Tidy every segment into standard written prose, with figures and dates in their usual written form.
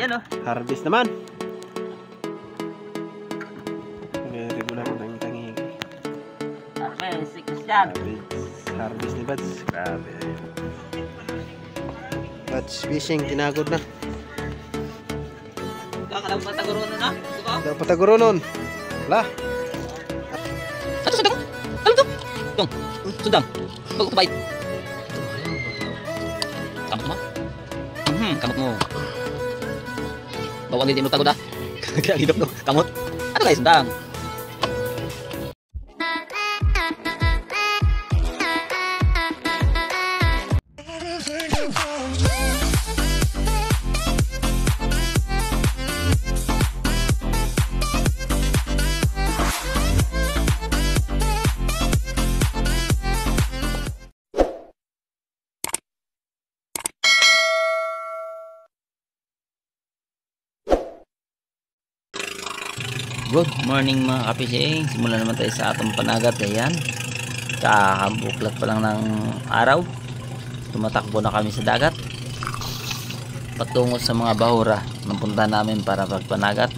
Yan oh. Harvest naman. Regular ng tangigi. Harvest, si Christian. Harvest ni Bads. Grabe. Bads fishing, tinagod na. Kakalaw patagurunon na. Daw patagurunon. Wala. Ato sudang. Alam to. Tong. Sudang. Bago ito bait. Kamot mo? Kamot mo. Bawang hindi mo pagod ah. Kaya hidop no. Kamot. Ano guys, sudang. Good morning mga kapising. Simulan naman tayo sa atong panagat. Ayan, kakabuklat pa lang ng araw, tumatakbo na kami sa dagat patungo sa mga bahura ng punta namin para pagpanagat.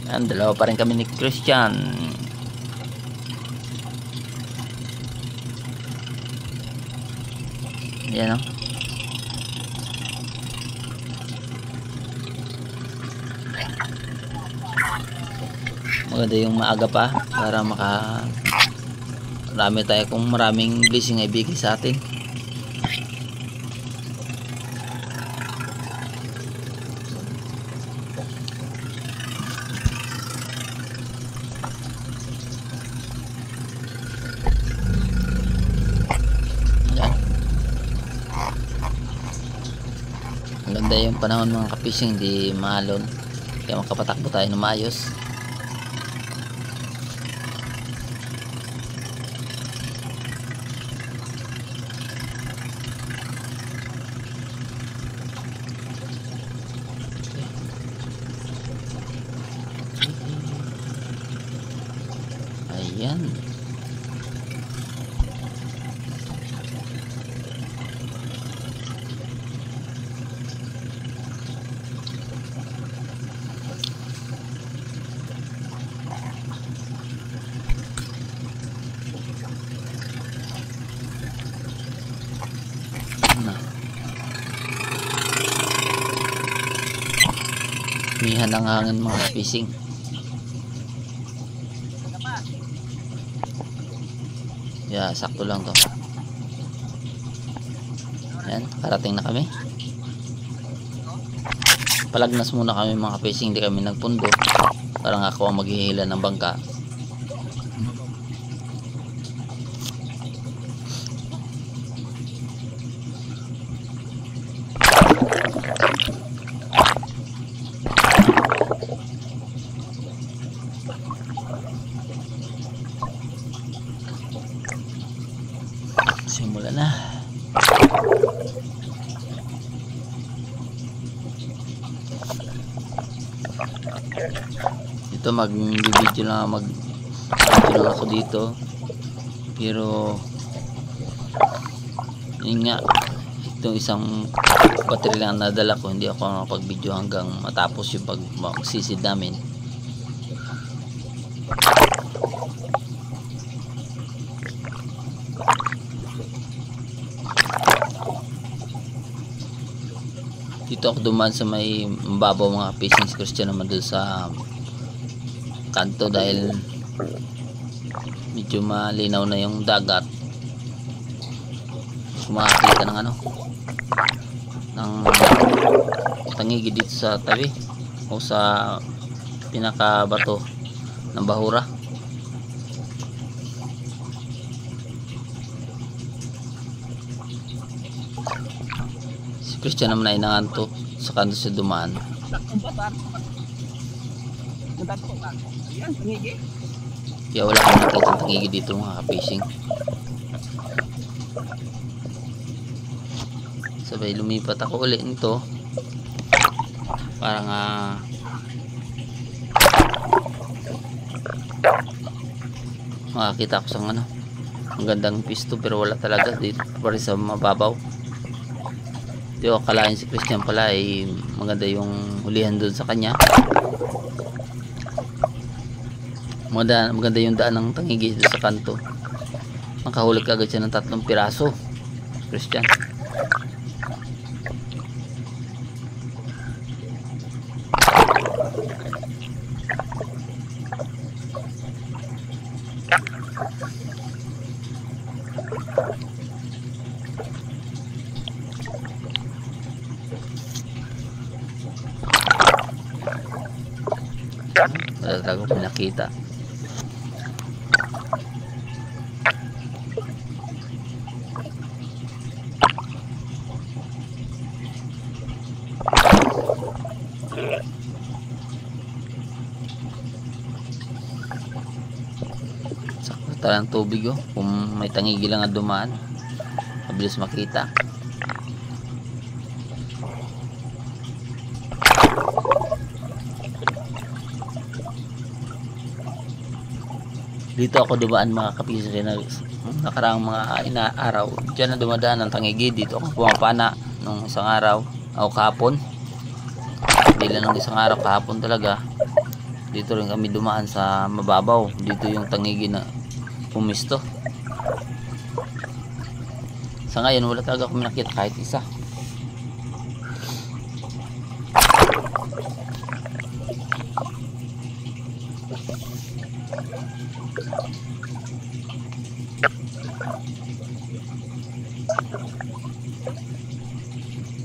Ayan, dalawa pa rin kami ni Christian. Ayan o. Maganda yung maaga pa para marami tayo kung maraming blessing ay bigay sa atin. Maganda yung panahon mga kapising, hindi maalon, kaya makapatakbo tayo ng maayos. Ayan. Mihan ang hangin mga fishing. Yeah, sakto lang to. Ayan, karating na kami. Palagnas muna kami mga fishing, hindi kami nagpundo. Parang ako ang maghihila ng bangka. Simula na. Ito mag-video lang ako dito. Pero yun nga, itong isang battery lang nadala ko, hindi ako makapag-video hanggang matapos yung pag-magsisid namin. Dito ako dumaan sa may mababaw mga fishing. Si Christian naman doon sa kanto dahil medyo malinaw na yung dagat. Makakita ng ng tangigi dito sa tabi o sa pinakabato ng bahura. Christian naman ay nanganto sa kanto siya dumaan. Kaya wala kang nakita ng tangigi dito mga ka-fishing. Sabay lumipat ako ulit nito para nga makakita ko sa ang gandang pisto, pero wala talaga dito pa rin sa mababaw. Hindi Di ko akalain si Christian pala ay maganda yung hulihan doon sa kanya. Maganda yung daan ng tangigi doon sa kanto. Nakahuli agad siya ng 3 piraso, Christian. Wala talaga akong pinakita. Sakto talagang tubig oh. Kung may tangigi lang at dumaan, mabilis makita. Dito ako dumaan mga kapiso rin nakaraang mga inaaraw. Diyan na dumadaan ng tangigi. Dito ako pumapana nung isang araw o kahapon. Hindi lang nung isang araw, kahapon talaga. Dito rin kami dumaan sa mababaw. Dito yung tangigi na pumisto. Sa ngayon wala talaga kami nakita kahit isa.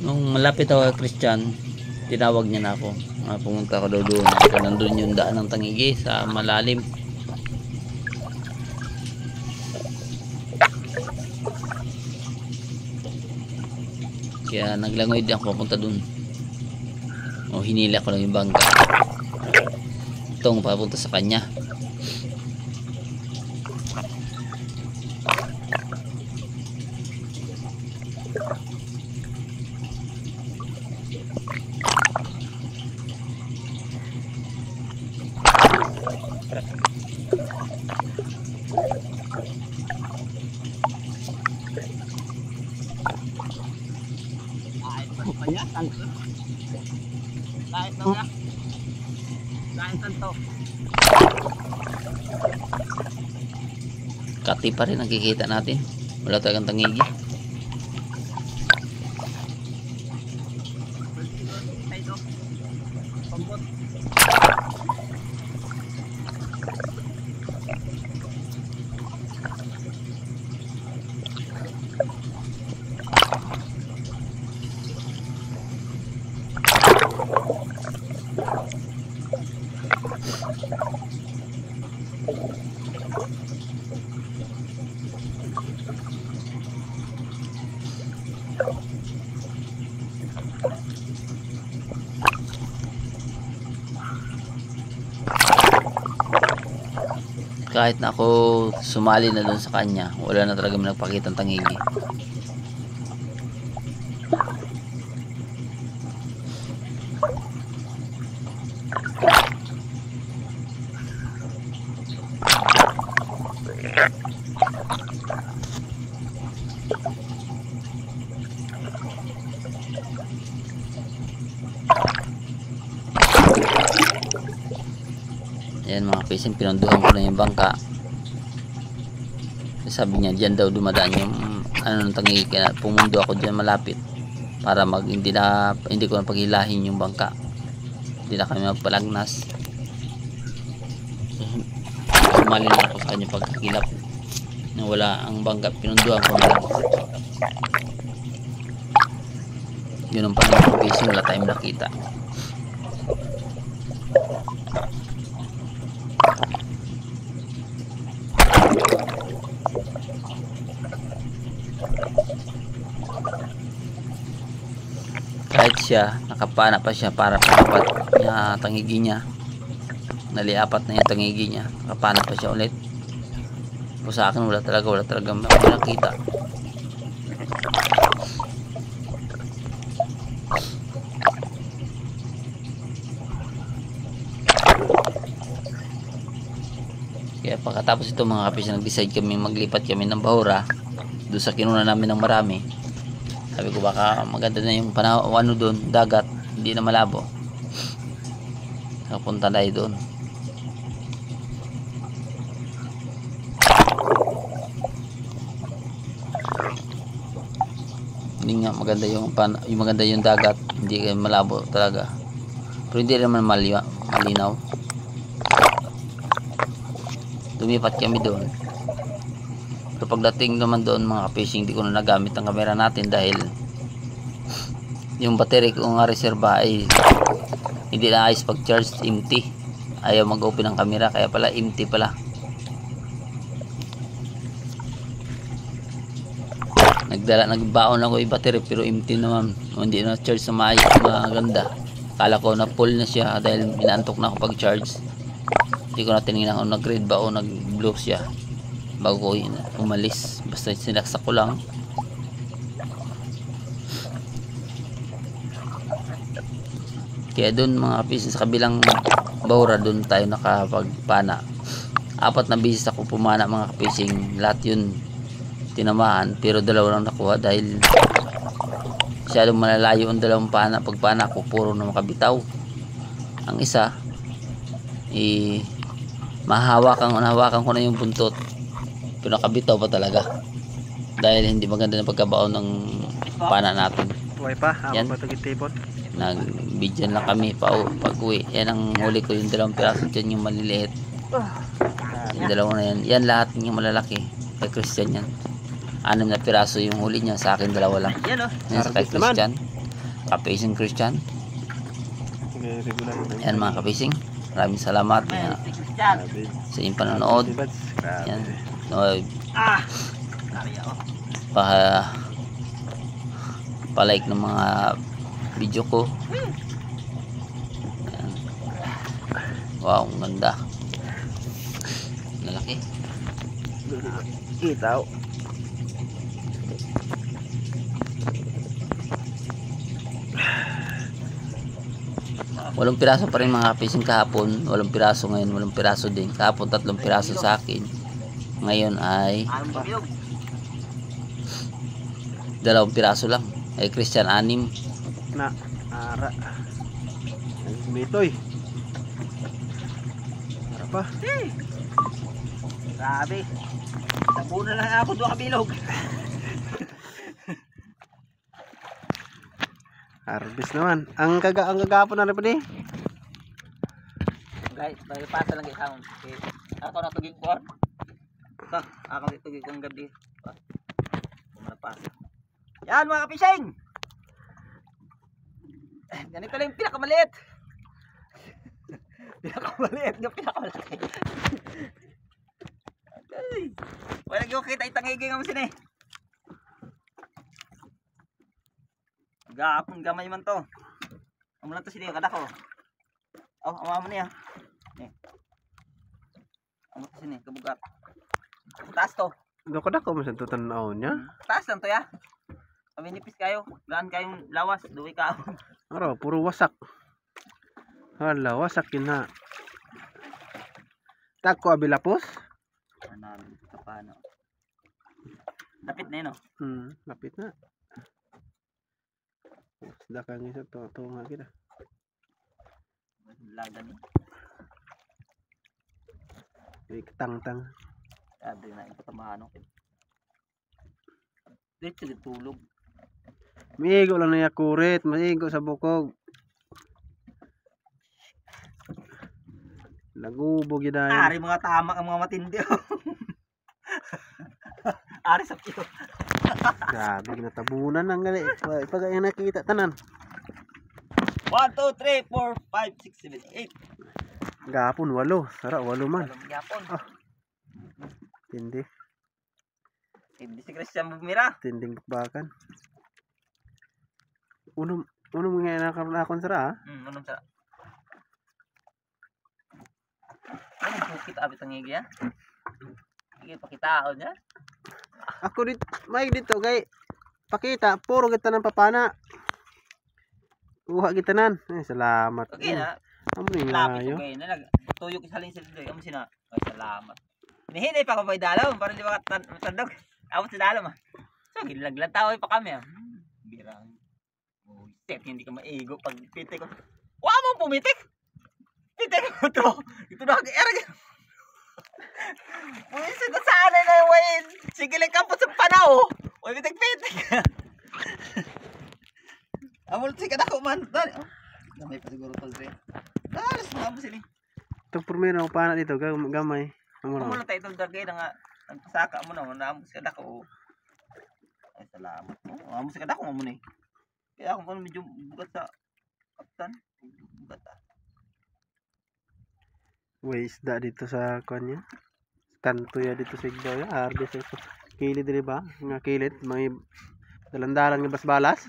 Nung malapit ako kay Christian, tinawag niya na ako. Pumunta ako daw doon. Nandun yung daan ng tangigi sa malalim. Kaya naglangoy din ako papunta doon. O hinila ko lang yung bangka. Itong papunta sa kanya. Kati pa rin nakikita natin. Wala talagang tangigi. Kahit na ako sumali na doon sa kanya, wala na talaga nagpakitang tangigi. Ayan mga pisin, pinunduhan ko na yung bangka. Sabi niya diyan daw dumadaan yung ng tangigi, kaya pumundo ako diyan malapit para hindi ko na paghilahin yung bangka. Hindi na kami magpalagnas. Sumali na ako sa kanya pagkakilap na wala ang bangka, pinunduhan ko na lang. Yun ang pala mga pisin, wala tayong nakita. Kahit siya, nakapana pa siya para patapat niya tangigi niya. Naliapat na yung tangigi niya. Nakapana pa siya ulit. O sa akin wala talaga nakita. Kaya pagkatapos ito mga kapis, nag-decide kami maglipat kami ng bahura doon sa kinuna namin ng marami. Sabi ko baka maganda na yung panahon, ano doon, dagat, hindi na malabo. Napunta tayo doon. Hindi nga maganda yung maganda yung dagat, hindi malabo talaga. Pero hindi naman malinaw. Lumipat kami doon. Pero pagdating naman doon mga fishing, hindi ko na nagamit ang camera natin dahil yung battery ko nga reserva ay hindi na ayos pag charge, empty. Ayaw mag-open ang camera, kaya pala empty pala. Nagbaon ako yung battery pero empty naman. Hindi na charge na maayos, maganda. Kala ko na full na siya dahil inaantok na ako pag charge. Hindi ko na tinignan kung nag-red ba o nag-blue siya bago ko umalis. Basta sinaksak ko lang. Kaya doon mga fishing sa kabilang bahura, doon tayo nakapagpana. 4 na bisis ako pumana mga fishing. Lahat yun tinamaan pero 2 lang nakuha dahil masyadong malalayo ang 2 pagpana ko, puro na makabitaw. Ang isa mahawakan ko na yung buntot pero nakabitaw pa talaga dahil hindi maganda na pagkabaon ng pana natin. Buhay pa, yan, ba ito gitipon? Nagbidyan lang kami pag uwi. Yan ang huli ko, yung 2 piraso dyan, yung maliliit. Yung 2 na yan, yan lahat yung malalaki kay Christian yan. 6 na piraso yung huli niya, sa akin 2 lang. Yan sa kay Christian, kapacing Christian. Yan mga kapacing, maraming salamat sa inyong panonood. Yan, pa-like ng mga video ko. Yan. Wow, ang ganda, malaki. Itaw. Walang piraso pa rin mga fishing kahapon. 8 piraso ngayon, 8 piraso din. Kahapon 3 piraso sa akin. Ngayon ay 2 piraso lang. Ay Christian 6. Na, ara. Mitoy. Ara pa. Grabe. Tabunan lang ako 2 kabilog. Harvest naman. Ang kagapon na rin pa di. Guys, bagi pasa lang gihawon. Okay. Ako na tugig ko. Ako na tugig kong gabi. Pasa. Yan mga kapishing. Ganito lang yung pinakamaliit. Pinakamaliit ng pinakamalaki. Okay. Wala yung kita itangiging ang sini. Gapon gamay man to. Amo lang to sini kada ko. Oh, amo niya. Ni. Amo to sini kabugat. Taas to. Dako mo sa tutanaw niya. Taas lang to ya. Kami nipis kayo. Gaan kayong lawas, duwi ka. Aro, puro wasak. Hala, wasak yun na. Tako abilapos. Ano, kapano. Lapit na yun, oh. Lapit na. Sudah kang isa to nga kita. Lagan ni. Tang-tang. Sabi na ito tamano. Dito tulog. Migo lang na kuret, maigo sa bukog. Lagubog yun dahil. Ari mga tamak ang mga matindi. Ari sa piyo. Grabe, natabunan ng gali. Pag yung nakita, tanan. 1, 2, 3, 4, 5, 6, 7, 8. Gapon, 8. Sara, 8 man. Walang yapon. Hindi. Hindi si Christian bumira. Tinding bakbakan. Unong nga nakon sara, ha? Anong sa? Anong sukit abit ang higi, ha? Higi pakitaon niya. Ako dito, may dito, kay pakita, puro kita ng papana. Kuha kita nan. Salamat. Okay na. Amo ni Lapit ngayo. ko kayo na tuyok isalin sa dito. Amo sina. Ay salamat. Hinihinay pa ko pa idalaw para di ba matandog. Amo sa dalom ah. So gilaglan tao pa kami ah. Bira. Oh, set, hindi ka maigo pag pitik ko. Wa mo pumitik. Pitik ko to. Ito na erag. Uy, sa sana na yung wain. Sige lang ka po sa panaw. Uy, pitik. Amol si kadako man. Dali. Gamay pa siguro tol tre. Dalas mo sila. Itong primero pa na dito, gamay. Kung muna tayo tol dagay na nga nagpasaka mo na naamo si kadako. Ay salamat mo. Amo si kadako mo muna eh. Kaya ako medyo bugat sa kaptan. Bugat ah. Way isda dito sa kanya. Kanto ya dito sa igdaw ya. Arde sa kilid diri ba? Nga kilid, mga dalandalan nga basbalas.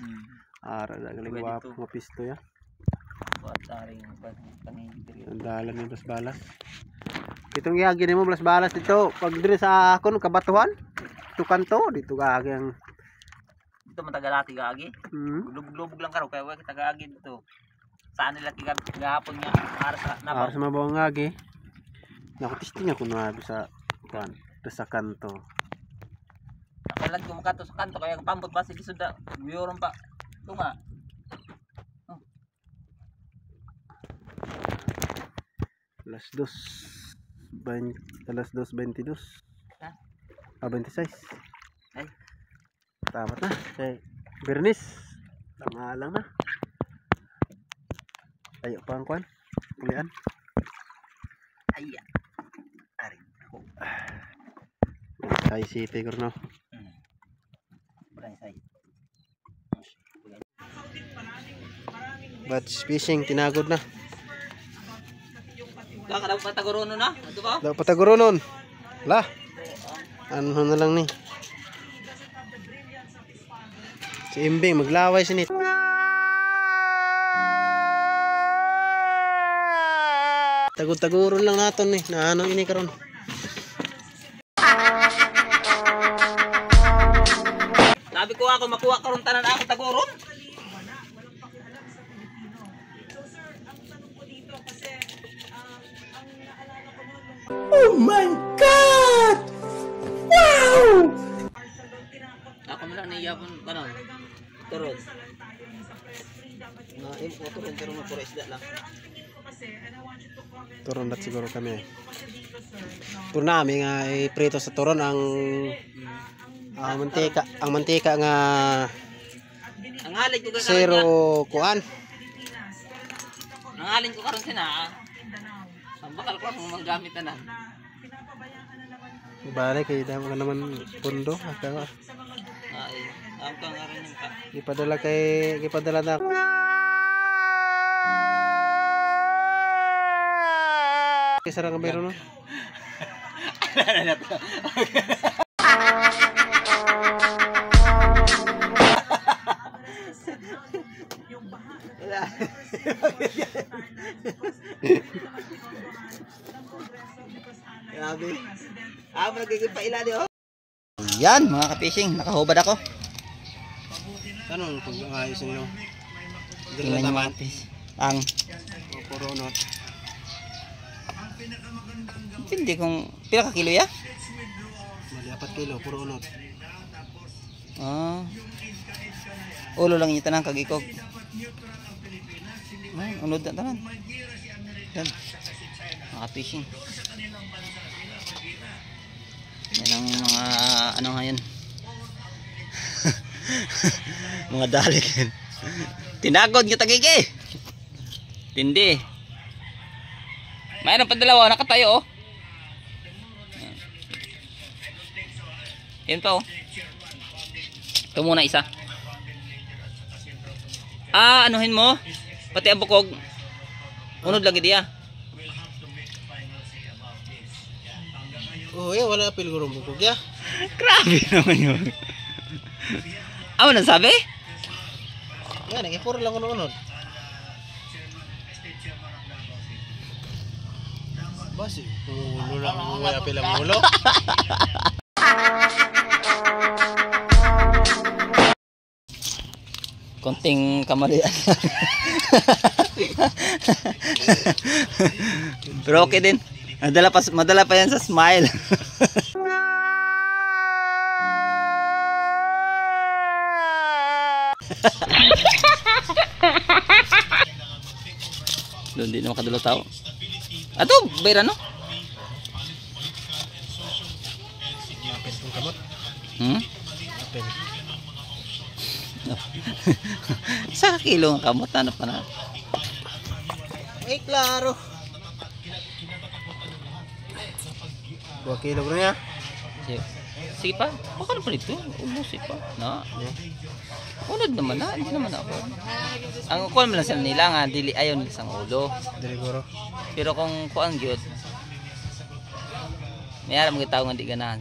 Ara galing Pwede wapo to. nga pisto ya. Buat taring pangin diri. Dalandalan nga basbalas. Itong iagi nimo basbalas dito pag diri sa akon kabatuhan. Ito kanto dito kaagi ang Dito matagalati gagi. Lubog lang karo kaya wa kita gagi dito. Saan nila gahapon nga para sa Para nabaw. sa mabawang agi. Naku testing ako na sa kan sa kanto. Kalag ko makato sa kanto kaya pambot ba sige suda. Biyoron pa. Tunga. Alas 2:22. Ha? 26. Ay. Tamat na. Kay Bernis. Tama lang na. Ayo pa ang kwan. Ulian. Ayan. Ari. Say city ko no. Bulan say. But fishing tinagod na. Kakadaw pa tagurono na. Ato ba? Daw pataguronon. Lah. Ano na lang ni. Si Imbing maglaway sinit. Tagod-taguron lang naton ni. Na ano ini karon. Sabi ko ako makuha karon tanan ako taguron. Oh my God! Wow! Ako man lang niyapon kanon. Turod. Na impo turod pero na puro isda lang. Turon na siguro kami. Puro namin nga iprito sa turon ang mantika nga Ang halin ko karon. zero kuan. Ang halin ko karon sina. Ang bakal ko kung manggamit na. Balik kay damo ka naman pundo aka Ay, ang kang aron yung ka. ipadala na ako. Kisa ra nga mayroon no. Grabe. Mo nagkikipaila di oh. Yan mga ka-fishing, nakahubad ako. Ano ang pag-ayos niyo? Tingnan niyo mga fish. Ang Puro not. hindi kung pila ka kilo ya? Mali 4 kilo puro not. Ah. Ulo lang yung tanang kagikog. Ay, unod na tanan. Yan. Mga fishing. Yan ang mga ano ngayon. Mga dalik. Tinagod yung tagigi. Tindi. Mayroon pa dalawa nakatayo oh. Yan pa oh. Ito muna isa. Anuhin mo. Pati ang bukog. Unod lagi diya. Oh, wala pilguro bukog ya. Grabe naman yun. Ano nang sabi? Yan, puro lang unod. Basi, ulo lang wala pilang ulo. Konting kamalian. Pero okay din. Madala pa yan sa smile. Doon di naman kadalo tao. Ato, bayra no? Apel kung kamot. Hmm? Apel. Sa kilo ang kamot na pa na. Ay, klaro. 2 kilo bro niya. Sige pa. Baka na pa nito. Umusin pa. Na. Unod naman na. Hindi naman ako. Ang kuwan mo lang sila nila nga. Dili ayaw nila sang ulo. Dili guro. Pero kung kuwan gyud. May aram mga tao nga di ganahan.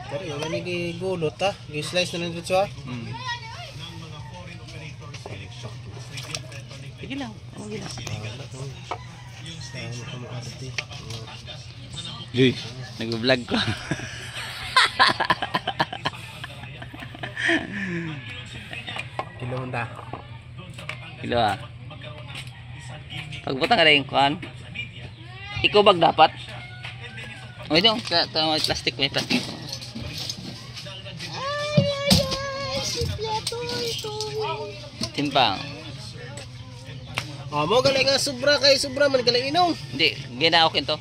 Pero yung nanigigulot ha. Gi-slice na lang dito ha. Sige lang. Ano gila? Uy, nag-vlog ko. Kilo handa. Kilo ah. Pagbutang ka rin kuhan. Ikaw bag dapat? O ito, may plastic, may plastic. Timpang. Mo galing nga sobra kay sobra man galing inom. Hindi, ginaokin to.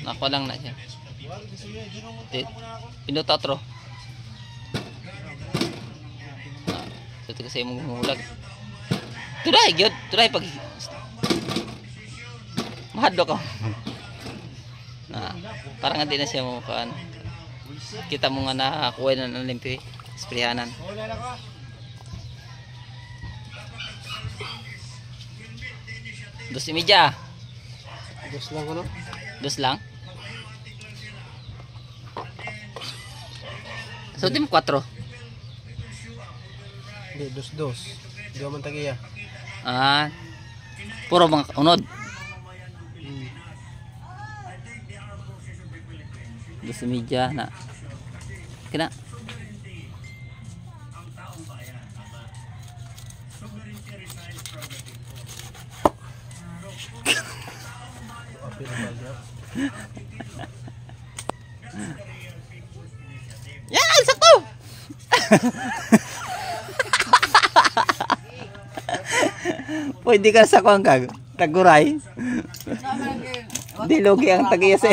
Nakuha lang na siya. Pinutatro. Ito kasi mong humulag. Turay, gyud. Turay pag mahadlo ko. Na, parang hindi na siya mukhaan. Kita mo nga nakakuha na ng limpi. Sprayhanan. Dos imidya. Dos lang ko no. Dos lang. So di mo 4. Hindi, dos. Di man tagiya. Ah. Puro mga unod. Dos imidya na. Kina. Yan, sakto. Pwede ka sa kuang kag taguray. Dilogi ang tagiya sa.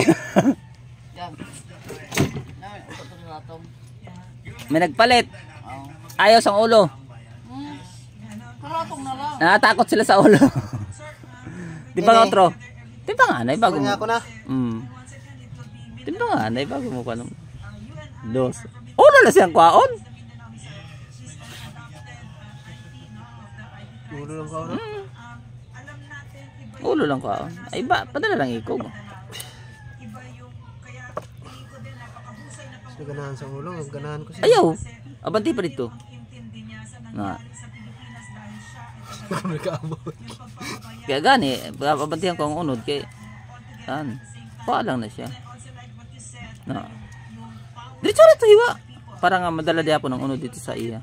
May nagpalit. Ayaw sang ulo. Natatakot sila sa ulo. Di ba otro? Di ba nga, naibago mo. Ako na. Di ba nga, naibago mo pa nung dos. Ulo na siyang kwaon. Ulo lang ko no. Ulo lang kwaon. Ay ba, padala lang ikog. Gusto ganahan sa ulo, ganahan ko siya. Ayaw. Abanti pa dito. Na. Kaya gani, abantihan ko ang unod kay lang na siya. Na. Diretso na to hiwa. Para nga madala di ako ng unod dito sa iya.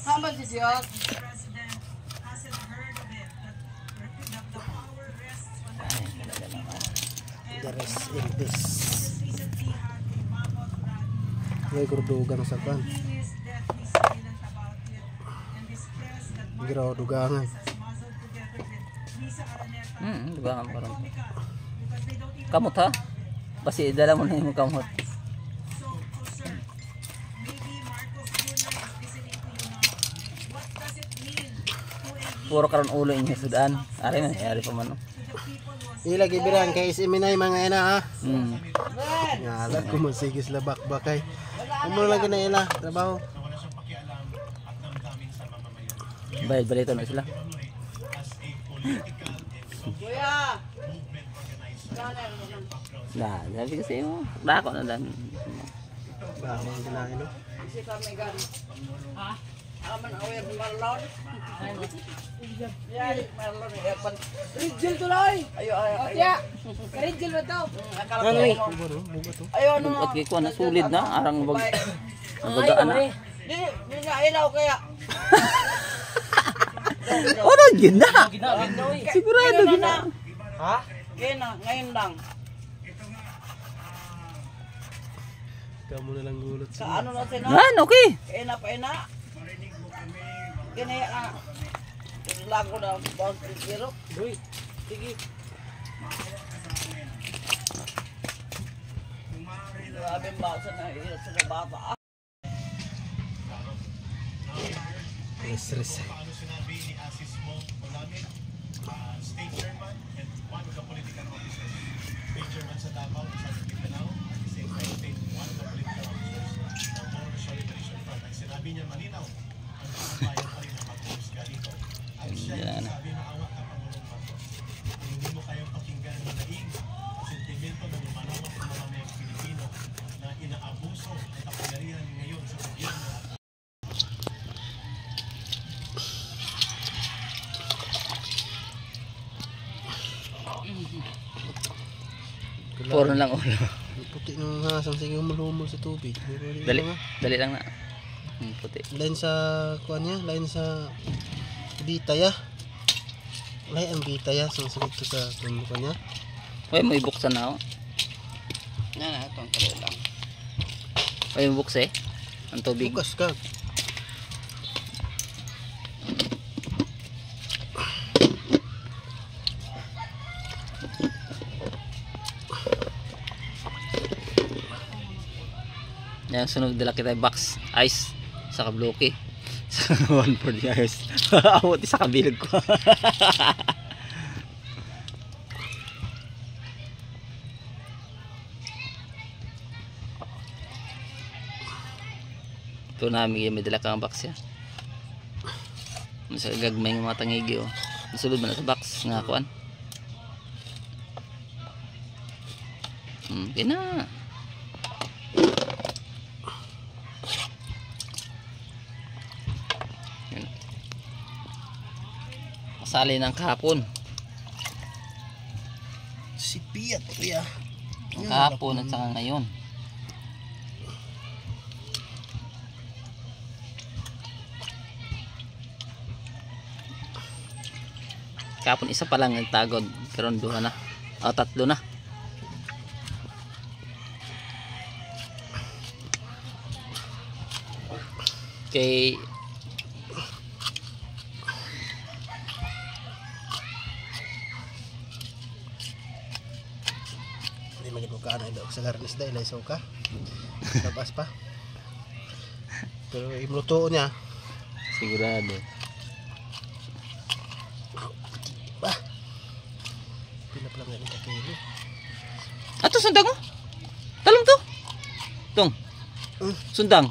Sama si Diyos. The rest in peace. May kurdugan sa kan. Giraw dugangan. Dugangan pa rin. Kamot ha? Basi dala mo na yung kamot. Puro karon ulo inyo sudan. Ari man, ari pa man. Ilagi biran kay isiminay mga ina ha. Ngala ko masigis la bakbakay. Amo lang na ila trabaho. Balito na sila. Kuya. Nah, sabi kasi mo, dako na dan. Bawang kinain no. Si kami gan. Ha? Aman away marlon. Ya, marlon ya pan. Rijil tuloy. Ayo ayo. Tiya. Rijil ba daw? Ano eh? Bugo to. Ayo no. At kay ko na sulid na arang bag. Ang bagaan na. Di nga ilaw kaya. Ano, yun na. Sigurado, yun na. Ha? Ngayon lang. Kamu na lang gulot Sa ano na sila? Yan, okay. Ena pa ena. Kinaya na. Lago na boundary zero. Uy, Sige. Grabe ba sa bata? stress. Yan. Puro lang ulo. Puti ng hasang, sige malumol sa tubig. Dali, dali lang na. Puti. Lain sa kuan niya, lain sa bitaya. Lain ang bitaya sa dito sa tumuka niya. Uy, may buksan na ako. Yan na, itong kalo lang. Uy, may buks eh. Ang tubig. Bukas ka. Yan, sunod dala kita yung box. Ice. Sa kabloke. Sa 1 for the ice. Awot sa kabilog ko. Ito namin yung may dala kang box yan. Masa gagmay ng mga tangigi oh. Nasulod mo na sa box nga kuan. Kina. Masali ng kahapon. Si Pia, Pia. Kahapon at saka ngayon. Kahapon isa pa lang nagtagod, karon duha na. O tatlo na. Okay. Hindi magiging ko kaano ilo sa garnis dahil ay ka. Tapos pa. Pero imluto niya. Sigurado. Bah. Pila pa lang ganun ka kilo. Ato sundang mo. Talong to. Tong. Sundang.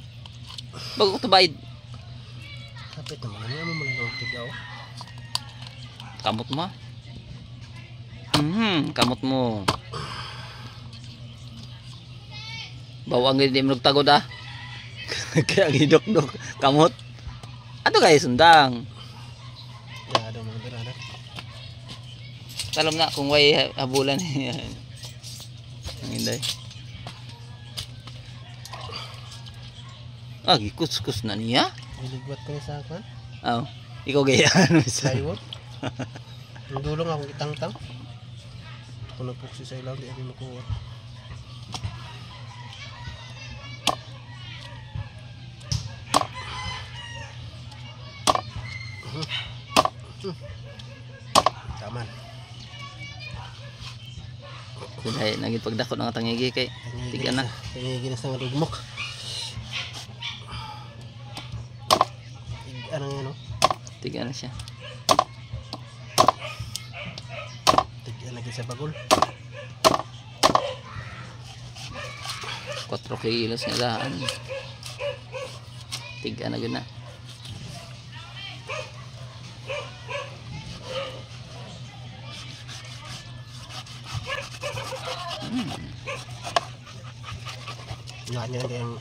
Bago ko tubayid. Kapit naman. Ano mo muna ng tigaw? Kamot mo. Kamot mo. Bawang hindi mo nagtagod ah. Kaya gidok-dok. Kamot. Ato guys, sundang. Ya, ada mga berada. Talom na kung way habulan. Ang inday. Ah, gikus-kus na niya. Niligwat ko niya sa akin. Aw, ikaw gayaan. Plywood. Ang dulong akong itang-tang. Kung nagpuksi sa ilaw, di ako makuha. Taman. Dahil naging pagdakot ng tangigi kay tigan na. Tingin na sa nga rugmok. Ano nga no? Tigan na siya. Tigyan lagi sa bagol. 4 kilos nga daan. Tigan na gud na. Nga niya kayang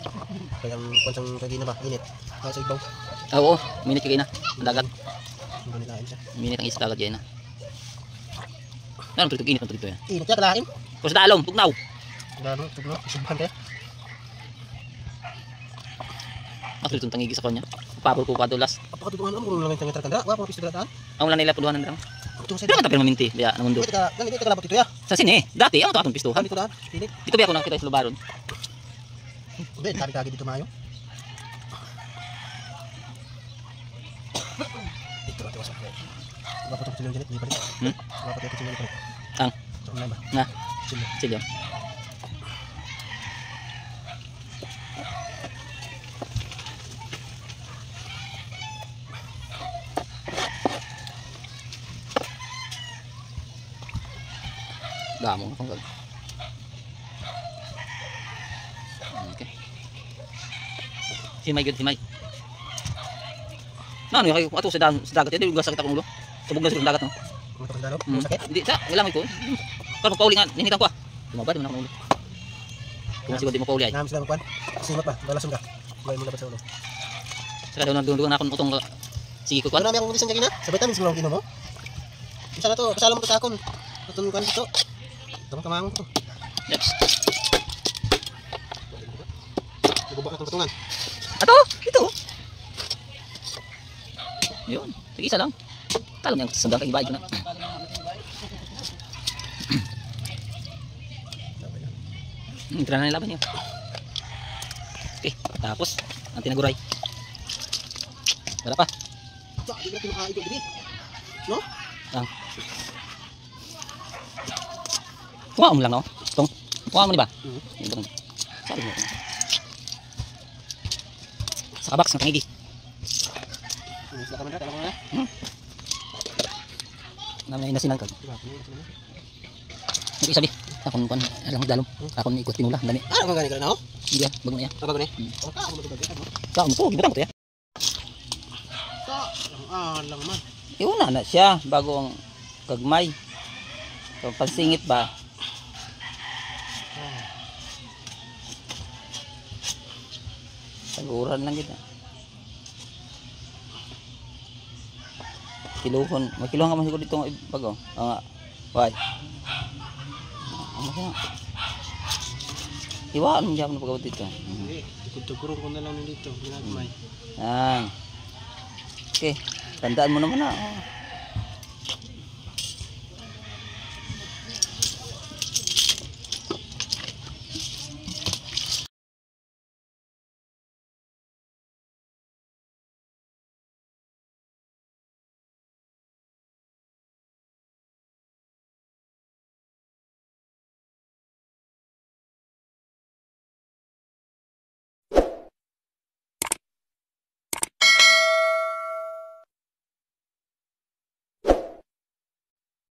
konsang kagina ba? Init. Sa ibaw. Oo, minute kay na. Dagat. Hindi nilain siya. Minute ang isa dagat diyan na. Ano tutug init ang tutug yan? Init siya kalain. Kung sa dalom, tugnaw. Gano, tugno. Subhan tayo. Ako itong tangigi sa kanya. Pabor ko pa dulas. Apakatutungan mo lang yung tangi tanda. Wa pa pisto daan. Ang wala nila puluhan na lang. Ito sa Pero man tapir maminti biya nang mundo. Ganito ka labot ito ya. Sa sini, dati ang atong pistuhan. Dito daan. Pilit. Dito biya ko nakita sa lubaron. Hindi, tabi-tabi dito mayo. Ito ito sa. Wa pa to silong ginit, di pa rin. Wa pa to silong ginit. Ang Ito na ba? nga Silong. silyo. Damo akong gag. Okay. Simay gud simay. Nano kayo ato sa dagat hindi ko sakit akong ulo. Subog na sa dagat no. Ito sa dalo. Sakit. Hindi sa ilang ko. Karon pauli nga ninitan ko. Tumabad man akong ulo. Kung siguro di mo pauli ay. Nam sila mo kwan. Simot pa, balasong ka. Gawin mo dapat sa ulo. Saka daw nagdundugan akong utong sige ko Ano kwan. namin akong bisan kagina? Sa vitamins mo lang inom mo? Isa na to, pasala mo to sa akon. Tutun kwan dito. Tama kamang to. Yep. Ibubak ka itong patungan. Ato, ito. Yun, isa lang. Talo niyang sandang kay ibayad ko na. Tira na nilaban niyo. Okay, tapos ang tinaguray. Wala pa. Sa, di ba kinakain ko dito? No? Ang. Kuha mo lang no? Tong. Kuha mo di ba? Ito. Sabi mo. Sa kabaks ng tangigi. Sila ka man dito, alam ko na. Namin na sinangkag. Diba, pinili. Isa di. Akon kan alang dalom. Akon ikot pinula dani. Ano kang gani ka na ho? Hindi bago na ya. Apa ko ni? O ka, ako matutag mo. Sa mo ko gibutang ko ya. Sa, lang man. Iuna na siya bago ang gagmay. So pansingit ba? Taguran lang gid. Kiluhon, makiluhon ka man siguro dito ng bago. Nga. Why? Ano kaya? Iwaan mo dyan pagkabot dito. Hindi, tukod-tukurong ko na lang dito, ginagmay. Yan. Okay, tandaan mo naman na. Oh.